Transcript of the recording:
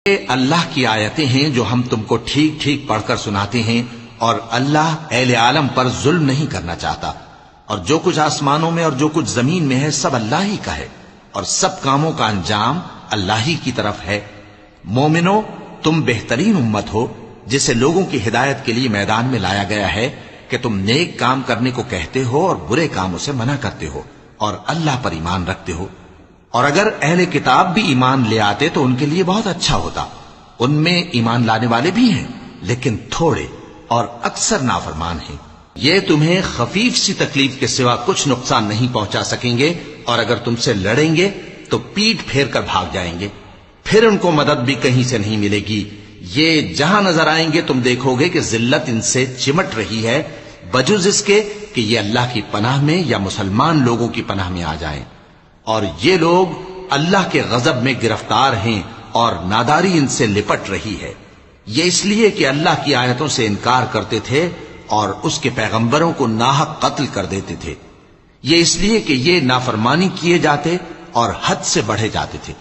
یہ اللہ کی آیتیں ہیں جو ہم تم کو ٹھیک ٹھیک پڑھ کر سناتے ہیں، اور اللہ اہل عالم پر ظلم نہیں کرنا چاہتا، اور جو کچھ آسمانوں میں اور جو کچھ زمین میں ہے سب اللہ ہی کا ہے، اور سب کاموں کا انجام اللہ ہی کی طرف ہے۔ مومنو، تم بہترین امت ہو جسے لوگوں کی ہدایت کے لیے میدان میں لایا گیا ہے کہ تم نیک کام کرنے کو کہتے ہو اور برے کاموں سے منع کرتے ہو، اور اللہ پر ایمان رکھتے ہو۔ اور اگر اہل کتاب بھی ایمان لے آتے تو ان کے لیے بہت اچھا ہوتا، ان میں ایمان لانے والے بھی ہیں لیکن تھوڑے اور اکثر نافرمان ہیں۔ یہ تمہیں خفیف سی تکلیف کے سوا کچھ نقصان نہیں پہنچا سکیں گے، اور اگر تم سے لڑیں گے تو پیٹ پھیر کر بھاگ جائیں گے، پھر ان کو مدد بھی کہیں سے نہیں ملے گی۔ یہ جہاں نظر آئیں گے تم دیکھو گے کہ ذلت ان سے چمٹ رہی ہے، بجز اس کے کہ یہ اللہ کی پناہ میں یا مسلمان لوگوں کی پناہ میں آ جائیں۔ اور یہ لوگ اللہ کے غضب میں گرفتار ہیں اور ناداری ان سے لپٹ رہی ہے۔ یہ اس لیے کہ اللہ کی آیتوں سے انکار کرتے تھے اور اس کے پیغمبروں کو ناحق قتل کر دیتے تھے۔ یہ اس لیے کہ یہ نافرمانی کیے جاتے اور حد سے بڑھے جاتے تھے۔